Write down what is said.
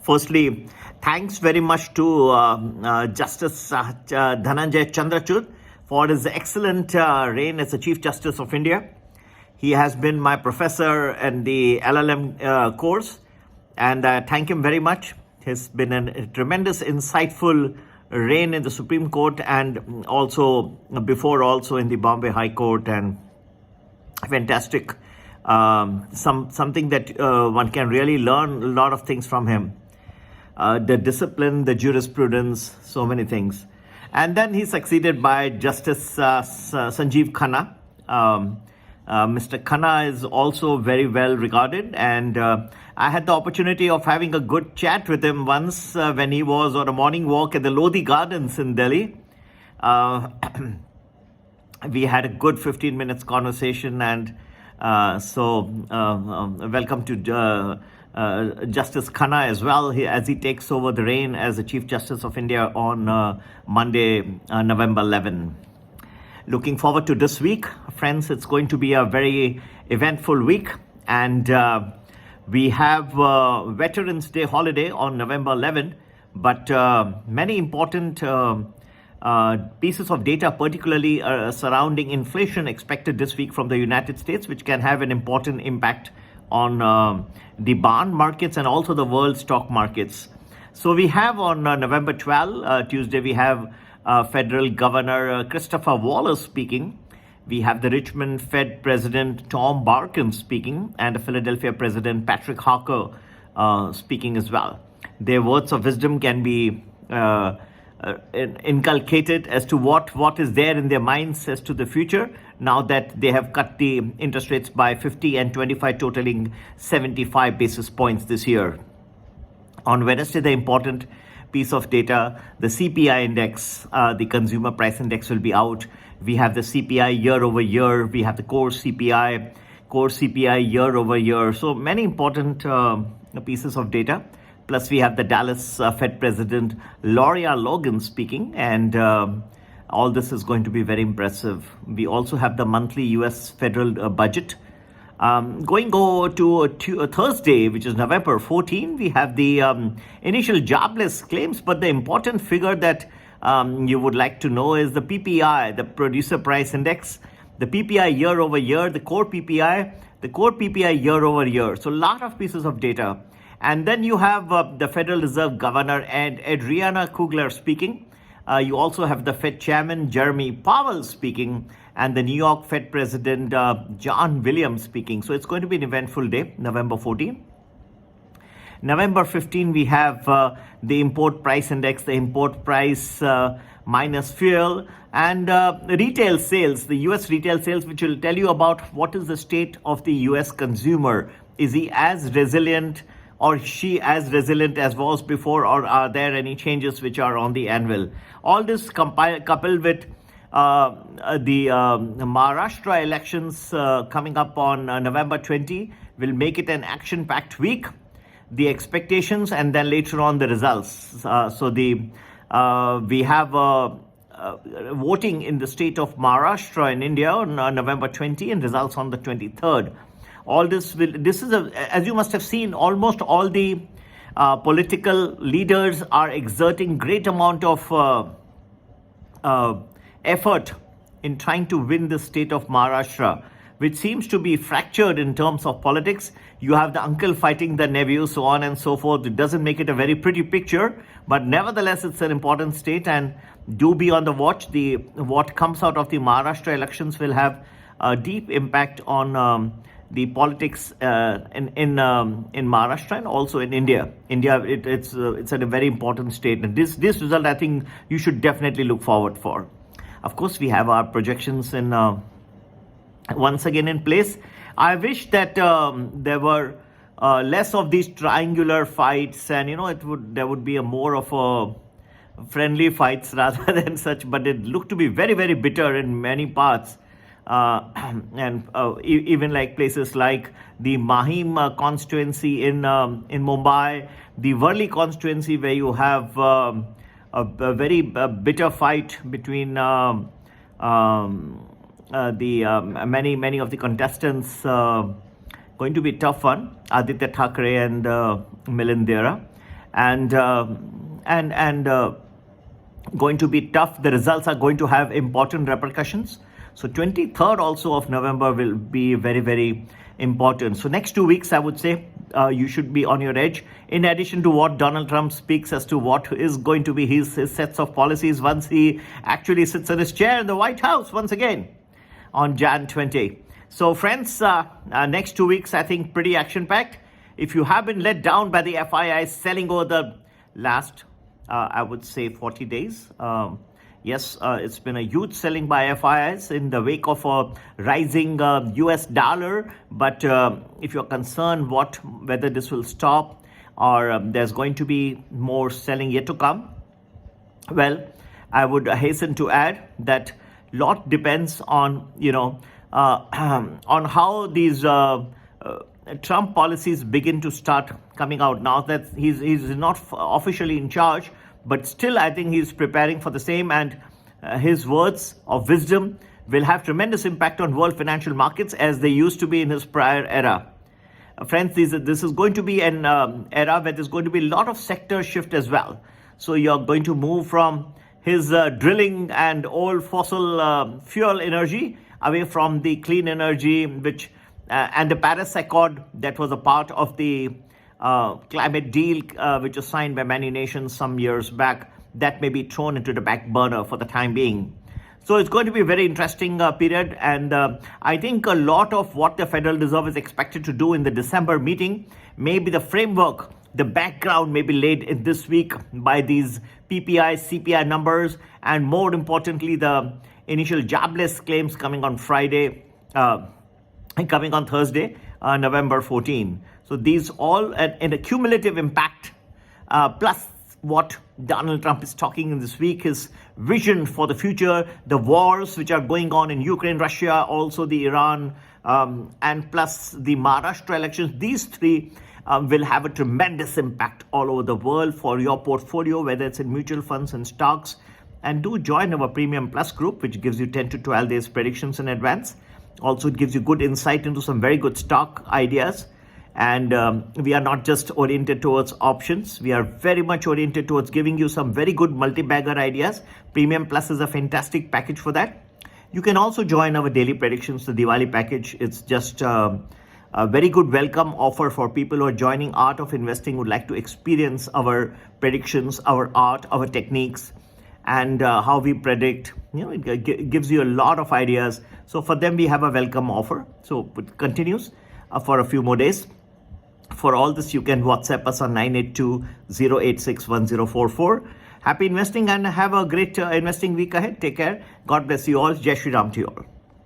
Firstly, thanks very much to Justice Dhananjay Chandrachud for his excellent reign as the Chief Justice of India. He has been my professor in the LLM course, and thank him very much. He's been a tremendous, insightful reign in the Supreme Court and also before also in the Bombay High Court, and fantastic. Something that one can really learn a lot of things from him. The discipline, the jurisprudence, so many things. And then he's succeeded by Justice Sanjeev Khanna. Mr. Khanna is also very well regarded, and I had the opportunity of having a good chat with him once when he was on a morning walk at the Lodi Gardens in Delhi. We had a good 15 minutes conversation, and welcome to Justice Khanna as well, as he takes over the reign as the Chief Justice of India on Monday, November 11. Looking forward to this week. Friends, it's going to be a very eventful week, and we have Veterans Day holiday on November 11, but many important pieces of data, particularly surrounding inflation, expected this week from the United States, which can have an important impact on the bond markets and also the world stock markets. So we have on November 12, Tuesday, we have Federal Governor Christopher Waller speaking. We have the Richmond Fed President Tom Barkin speaking, and the Philadelphia President Patrick Harker speaking as well. Their words of wisdom can be inculcated as to what is there in their minds as to the future, now that they have cut the interest rates by 50 and 25, totaling 75 basis points this year. On Wednesday, the important piece of data, the CPI index, the consumer price index, will be out. We have the CPI year over year. We have the core CPI year over year. So many important pieces of data. Plus, we have the Dallas Fed President Loria Logan speaking, and all this is going to be very impressive. We also have the monthly U.S. federal budget. Going to Thursday, which is November 14, we have the initial jobless claims, but the important figure that you would like to know is the PPI, the Producer Price Index, the PPI year over year, the core PPI year over year. So a lot of pieces of data. And then you have the Federal Reserve Governor and Adriana Kugler speaking. You also have the Fed Chairman Jeremy Powell speaking, and the New York Fed President John Williams speaking. So it's going to be an eventful day, November 14. November 15, we have the import price index, the import price minus fuel, and retail sales, the US retail sales, which will tell you about what is the state of the US consumer. Is he as resilient or she as resilient as was before, or are there any changes which are on the anvil? All this coupled with the Maharashtra elections coming up on November 20 will make it an action-packed week. The expectations, and then later on the results. We have voting in the state of Maharashtra in India on November 20 and results on the 23rd. All this is as you must have seen, almost all the political leaders are exerting great amount of effort in trying to win the state of Maharashtra, which seems to be fractured in terms of politics. You have the uncle fighting the nephew, so on and so forth. It doesn't make it a very pretty picture, but nevertheless, it's an important state, and do be on the watch. What comes out of the Maharashtra elections will have a deep impact on the politics in Maharashtra and also in India. It's a very important state, and this result, I think you should definitely look forward for. Of course, we have our projections in once again in place. I wish that there were less of these triangular fights, and there would be a more of a friendly fights rather than such. But it looked to be very, very bitter in many parts. And even like places like the Mahim constituency in Mumbai, the Worli constituency, where you have a very bitter fight between many of the contestants. Going to be a tough one, Aditya Thackeray and Milind Dera. and going to be tough. The results are going to have important repercussions. So 23rd also of November will be very, very important. So next 2 weeks, I would say, you should be on your edge. In addition to what Donald Trump speaks as to what is going to be his sets of policies once he actually sits in his chair in the White House once again on Jan 20. So friends, next 2 weeks, I think pretty action-packed. If you have been let down by the FII selling over the last, I would say 40 days, yes, it's been a huge selling by FIIs in the wake of a rising US dollar. But if you're concerned whether this will stop or there's going to be more selling yet to come, well, I would hasten to add that lot depends on, on how these Trump policies begin to start coming out. Now that he's not officially in charge, but still I think he's preparing for the same, and his words of wisdom will have tremendous impact on world financial markets as they used to be in his prior era. Friends, this is going to be an era where there's going to be a lot of sector shift as well. So you're going to move from his drilling and old fossil fuel energy away from the clean energy, which and the Paris Accord that was a part of the climate deal, which was signed by many nations some years back, that may be thrown into the back burner for the time being. So it's going to be a very interesting period, and I think a lot of what the Federal Reserve is expected to do in the December meeting, maybe the framework, the background may be laid in this week by these PPI, CPI numbers, and more importantly, the initial jobless claims coming on Friday, coming on Thursday, November 14. So these all an accumulative impact, plus what Donald Trump is talking in this week, his vision for the future, the wars which are going on in Ukraine, Russia, also the Iran, and plus the Maharashtra elections. These three will have a tremendous impact all over the world for your portfolio, whether it's in mutual funds and stocks. And do join our Premium Plus group, which gives you 10 to 12 days predictions in advance. Also, it gives you good insight into some very good stock ideas. And we are not just oriented towards options. We are very much oriented towards giving you some very good multi-bagger ideas. Premium Plus is a fantastic package for that. You can also join our daily predictions, the Diwali package. It's just a very good welcome offer for people who are joining Art of Investing, would like to experience our predictions, our art, our techniques, and how we predict. It gives you a lot of ideas. So for them, we have a welcome offer. So it continues for a few more days. For all this, you can WhatsApp us on 982-086-1044. Happy investing and have a great investing week ahead. Take care. God bless you all. Jai Shri Ram to you all.